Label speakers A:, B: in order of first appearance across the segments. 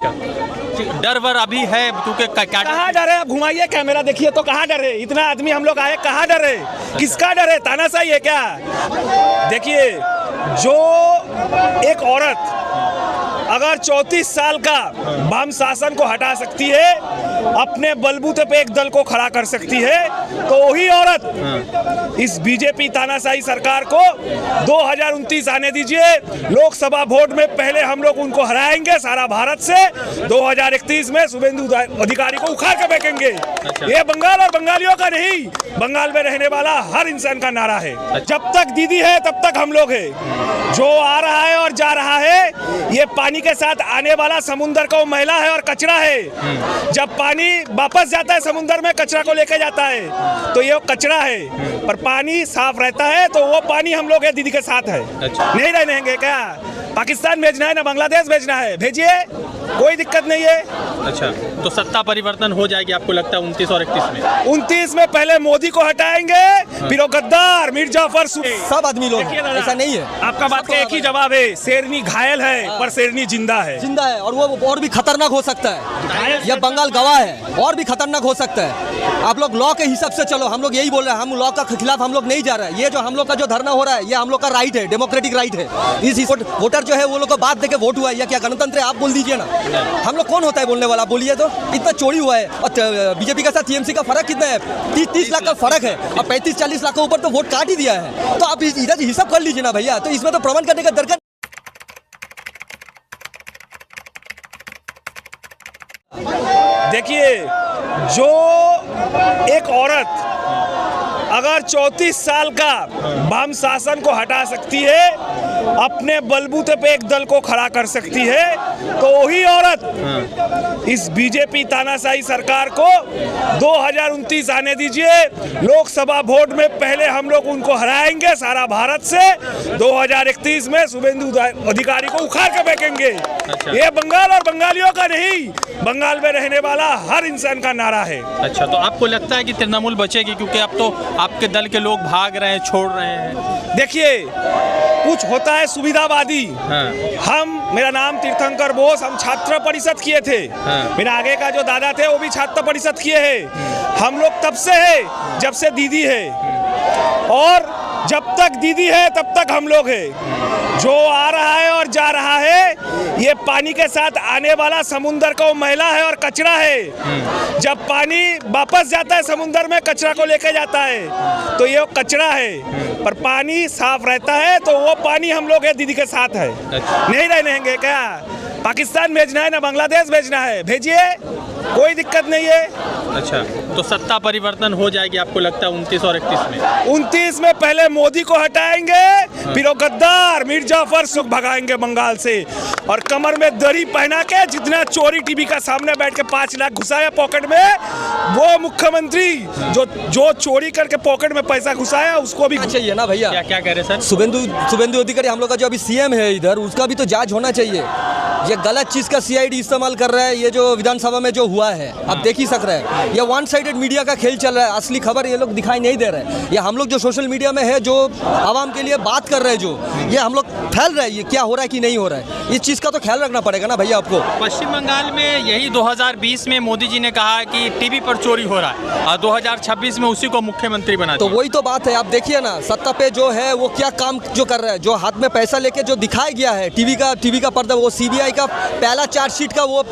A: डर वर अभी है क्योंकि
B: कहाँ डर है? आप घुमाइए कैमरा, देखिए तो कहाँ डर है? इतना आदमी हम लोग आए, कहाँ डर है? किसका डर है? तानाशाही है क्या? देखिए, जो एक औरत अगर 34 साल का वाम शासन को हटा सकती है, अपने बलबूते पे एक दल को खड़ा कर सकती है, तो वही औरत इस बीजेपी तानाशाही सरकार को 2029 आने दीजिए। लोकसभा वोट में पहले हम लोग उनको हराएंगे सारा भारत से। 2031 में शुभेंदु अधिकारी को उखाड़ के फेंकेंगे। ये बंगाल और बंगालियों का नहीं, बंगाल में रहने वाला हर इंसान का नारा है। जब तक दीदी है तब तक हम लोग है। जो आ रहा है और जा रहा है, ये पानी के साथ आने वाला समुंदर का मैला है और कचरा है। जब पानी वापस जाता है समुंदर में, कचरा को लेके जाता है, तो ये कचरा है। पर पानी साफ रहता है, तो वो पानी हम लोग दीदी के साथ है। नहीं रहेंगे क्या? पाकिस्तान भेजना है ना बांग्लादेश भेजना है, भेजिए, कोई दिक्कत नहीं है।
A: अच्छा, तो सत्ता परिवर्तन हो जाएगी आपको लगता है 29 और 31 में?
B: 29 में पहले मोदी को हटाएंगे, फिर वो गद्दार मीर जाफर
C: सब आदमी लोग, ऐसा नहीं है।
B: आपका बात का एक ही जवाब है, शेरनी घायल है पर शेरनी जिंदा है।
C: जिंदा है, और वो और भी खतरनाक हो सकता है। यह बंगाल गवाह है, और भी खतरनाक हो सकता है। आप लोग लॉ के हिसाब से चलो, हम लोग यही बोल रहे हैं, हम लॉ के खिलाफ हम लोग नहीं जा रहे हैं। ये जो हम लोग का जो धरना हो रहा है, ये हम लोग का राइट है, डेमोक्रेटिक राइट है। इस वोटर जो है वो लोग को बात देके वोट हुआ है, या क्या गणतंत्र है? आप बोल दीजिए ना, हम लोग कौन होता है बोलने वाला? बोलिए तो। इतना चोरी हुआ है, और बीजेपी के साथ टीएमसी का फर्क कितना है? 30 लाख का फर्क है, और 35-40 लाख के ऊपर तो वोट काट ही दिया है। तो आप इधर हिसाब कर लीजिए ना भैया, तो इसमें तो प्रमाण करने का दरकार।
B: देखिए, जो एक औरत अगर 34 साल का वाम शासन को हटा सकती है, अपने बलबूते पे एक दल को खड़ा कर सकती है, तो वही औरत इस बीजेपी तानाशाही सरकार को 2029 आने दीजिए। लोकसभा वोट में पहले हम लोग उनको हराएंगे सारा भारत से। 2031 में शुभेंदु अधिकारी को उखाड़ के फेंकेंगे। ये बंगाल और बंगालियों का नहीं, बंगाल में रहने वाला हर इंसान का नारा है। अच्छा,
A: तो आपको लगता है कि तृणमूल बचेगी? क्योंकि अब तो आपके दल के लोग भाग रहे हैं, छोड़ रहे हैं।
B: देखिए, कुछ होता है सुविधावादी। मेरा नाम तीर्थंकर बोस, हम छात्र परिषद किए थे। मेरा आगे का जो दादा थे वो भी छात्र परिषद किए हैं। हम लोग तब से है जब से दीदी है, और जब तक दीदी है तब तक हम लोग है। जो आ रहा है और जा रहा है, ये पानी के साथ आने वाला समुंदर का मैला है और कचरा है। जब पानी वापस जाता है समुंदर में, कचरा को लेके जाता है, तो ये कचरा है। पर पानी साफ रहता है, तो वो पानी हम लोग दीदी के साथ है। नहीं रहेंगे क्या? पाकिस्तान भेजना है ना बांग्लादेश भेजना है, भेजिए, कोई दिक्कत नहीं है।
A: अच्छा, तो सत्ता परिवर्तन हो जाएगी आपको लगता है 29 और 31 में?
B: 29 में पहले मोदी को हटाएंगे, फिर वो गद्दार मीर जाफर सुख भगाएंगे बंगाल से, और कमर में दरी पहना के जितना चोरी टीवी का सामने बैठ के 5 लाख घुसाया पॉकेट में, वो मुख्यमंत्री जो चोरी करके पॉकेट में पैसा घुसाया उसको भी
C: चाहिए ना भैया।
A: क्या कह रहे सर?
C: शुभेंदु अधिकारी हम लोग का जो अभी सीएम है इधर, उसका भी तो जांच होना चाहिए। ये गलत चीज का सीआईडी इस्तेमाल कर रहा है। ये जो विधानसभा में जो हुआ है, आप देख ही सक रहे हैं, ये वन साइडेड मीडिया का खेल चल रहा है। असली खबर ये लोग दिखाई नहीं दे रहे हैं। ये हम लोग जो सोशल मीडिया में है, जो आवाम के लिए बात कर रहे हैं, जो ये हम लोग फैल रहे हैं, ये क्या हो रहा है कि नहीं हो रहा है, इस चीज का तो ख्याल रखना पड़ेगा ना भैया आपको।
A: पश्चिम बंगाल में यही 2020 में मोदी जी ने कहा कि टीवी पर चोरी हो रहा है, और 2026 में उसी को मुख्यमंत्री बना।
C: तो वही तो बात है, आप देखिए ना, सत्ता पे जो है वो क्या काम जो कर रहा है, जो हाथ में पैसा लेके जो दिखाया गया है, टीवी का पर्दा, वो सीबीआई का पहला चार्जशीट का वो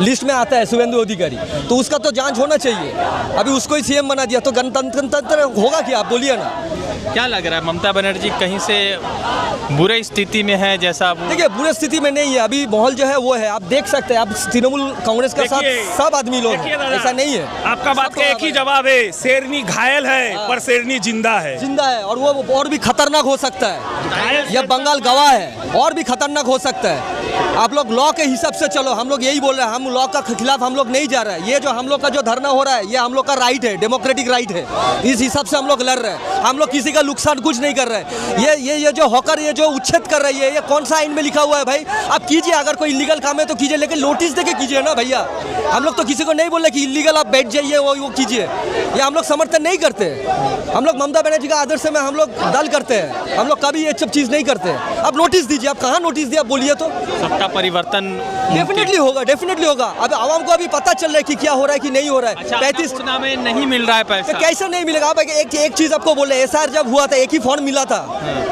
C: लिस्ट में आता है शुभेंदु अधिकारी, तो उसका तो जांच होना चाहिए। अभी उसको ही सीएम बना दिया, तो गणतंत्र होगा क्या? आप बोलिए ना।
A: क्या लग रहा है, ममता बनर्जी कहीं से बुरे स्थिति में है जैसा?
C: देखिए, बुरे स्थिति में नहीं है, अभी माहौल जो है वो है, आप देख सकते हैं। आप तृणमूल कांग्रेस के साथ सब आदमी लोग, ऐसा नहीं है।
B: आपका बात का एक ही जवाब है, शेरनी घायल है पर शेरनी जिंदा है।
C: जिंदा है, और वो और भी खतरनाक हो सकता है। यह बंगाल गवाह है, और भी खतरनाक हो सकता है। आप लोग लॉ के हिसाब से चलो, हम लोग यही बोल रहे हैं, हम लॉ का खिलाफ हम लोग नहीं जा रहे हैं। ये जो हम लोग का जो धरना हो रहा है, ये हम लोग का राइट है, डेमोक्रेटिक राइट है। इस हिसाब से हम लोग लड़ रहे हैं। हम लोग किसी का नुकसान कुछ नहीं कर रहे हैं। ये जो हॉकर, ये जो उच्छेद कर रही है, ये कौन सा आइन में लिखा हुआ है भाई? आप कीजिए, अगर कोई इलीगल काम है तो कीजिए, लेकिन नोटिस देके कीजिए ना भैया। हम लोग तो किसी को नहीं बोल रहे कि इलीगल आप बैठ जाइए, वो कीजिए। ये हम लोग समर्थन नहीं करते। हम लोग ममता बनर्जी का आदर्श में हम लोग दल करते हैं। हम लोग कभी ये सब चीज़ नहीं करते। आप नोटिस दीजिए, आप कहाँ नोटिस दिया बोलिए तो।
A: सत्ता परिवर्तन
C: डेफिनेटली होगा। अब आवाम को अभी पता चल रहा है कि क्या हो रहा है कि नहीं हो रहा है।
A: अच्छा,
C: 35
A: अन्नपूर्णा में नहीं मिल रहा है पैसा,
C: तो कैसे नहीं मिलेगा? अब एक चीज आपको बोले, एसआर जब हुआ था एक ही फॉर्म मिला था,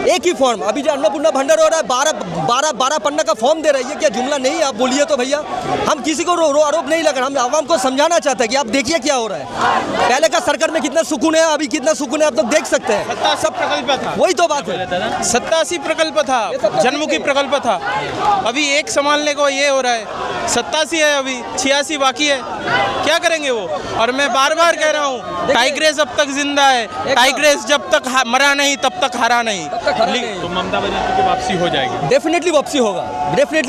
C: एक ही फॉर्म। अभी जो अन्नपूर्णा भंडार हो रहा है 12 पन्ना का फॉर्म दे रही है, क्या जुमला नहीं है? आप बोलिए तो भैया, हम किसी को आरोप नहीं लगा, हम आवाम को समझाना चाहते हैं कि आप देखिए क्या हो रहा है। पहले का सरकार में कितना सुकून है, अभी कितना सुकून है आप लोग देख सकते हैं।
D: 87 प्रकल्प था,
C: वही तो बात है,
D: 87 प्रकल्प था, जनमुखी प्रकल्प था। अभी एक संभालने को ये हो रहा है, 87 है, अभी 86 बाकी है। क्या करेंगे वो? और मैं बार बार कह रहा हूँ, टाइग्रेस अब तक जिंदा है, टाइग्रेस जब तक मरा नहीं तब तक हारा नहीं।
A: तो ममता बनर्जी की वापसी हो जाएगी?
C: डेफिनेटली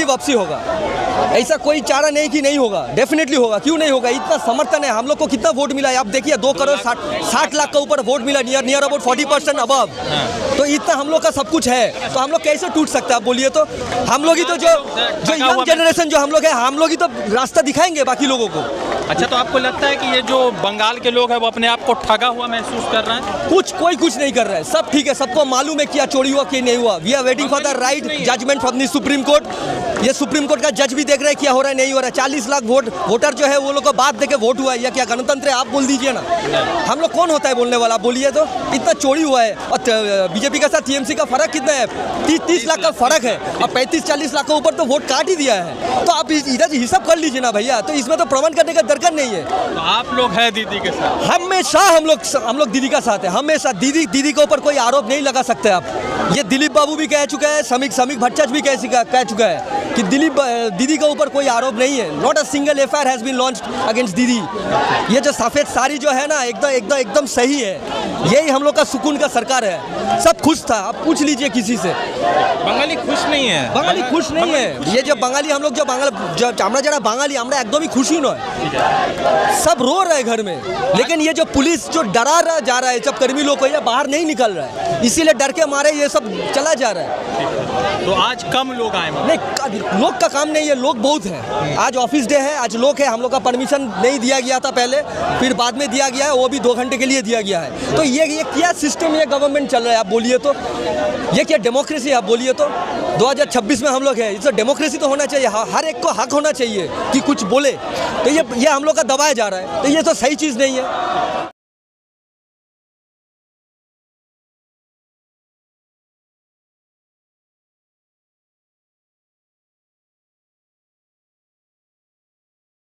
C: वापसी होगा। ऐसा कोई चारा नहीं कि नहीं होगा, डेफिनेटली होगा। क्यों नहीं होगा? इतना समर्थन है, हम लोग को कितना वोट मिला है आप देखिए, 2 करोड़ 60 लाख का ऊपर वोट मिला, नियर अबाउट 40% अबव। तो इतना हम लोग का सब कुछ है, तो हम लोग कैसे टूट सकते हैं आप बोलिए तो? हम लोग ही तो जो यंग जनरेशन जो हम लोग है, हम लोग ही तो रास्ता दिखाएंगे बाकी लोगों को।
A: अच्छा, तो आपको लगता है कि ये जो बंगाल के लोग हैं वो अपने आप को ठगा हुआ महसूस कर रहे हैं?
C: कोई कुछ नहीं कर रहा है, सब ठीक है, सबको मालूम है क्या चोरी हुआ क्या नहीं हुआ। We are waiting for the right judgement from the Supreme Court. ये सुप्रीम कोर्ट का जज भी देख रहे हैं क्या हो रहा है नहीं हो रहा है। 40 लाख वोटर जो है वो लोग को बात देके वोट हुआ है, या क्या गणतंत्र है? आप बोल दीजिए ना, हम लोग कौन होता है बोलने वाला? बोलिए तो। इतना चोरी हुआ है, और बीजेपी के साथ टीएमसी का फर्क कितना है? 30 लाख का फर्क है, और 35-40 लाख के ऊपर तो वोट काट ही दिया है। तो आप इधर हिसाब कर लीजिए ना भैया, तो इसमें तो प्रमाण करने का दरकार नहीं है।
A: तो आप लोग हैं दीदी के साथ?
C: हमेशा हम लोग दीदी का साथ है, हमेशा। दीदी के ऊपर कोई आरोप नहीं लगा सकते आप। ये दिलीप बाबू भी कह चुका है, समीक भट्टाचार्य भी कह चुका है कि दीदी के ऊपर कोई आरोप नहीं है। Not a single FIR has been launched against दीदी। ये जो सफेद साड़ी जो है ना, एकदम सही है। यही हम लोग का सुकून का सरकार है। सब खुश था, आप पूछ लीजिए किसी से।
D: बंगाली खुश नहीं है,
C: बंगाली खुश नहीं है। ये जो बंगाली हम लोग আমরা যারা বাঙালি আমরা একদমই খুশি নয়, सब रो रहे हैं घर में। लेकिन ये जो पुलिस जो डरा जा रहा है सब कर्मी लोग को, ये बाहर नहीं निकल रहा है, इसीलिए डर के मारे ये सब चला जा रहा है।
A: तो आज कम लोग आए?
C: नहीं, लोग का काम नहीं है, लोग बहुत हैं। आज ऑफिस डे है, आज लोग है। हम लोग का परमिशन नहीं दिया गया था पहले, फिर बाद में दिया गया है, वो भी 2 घंटे के लिए दिया गया है। तो ये क्या सिस्टम, ये गवर्नमेंट चल रहा है आप बोलिए तो? ये क्या डेमोक्रेसी है आप बोलिए तो? 2026 में हम लोग है, इससे डेमोक्रेसी तो होना चाहिए, हर एक को हक होना चाहिए कि कुछ बोले। तो ये हम लोग का दबाया जा रहा है, तो ये तो सही चीज़ नहीं है।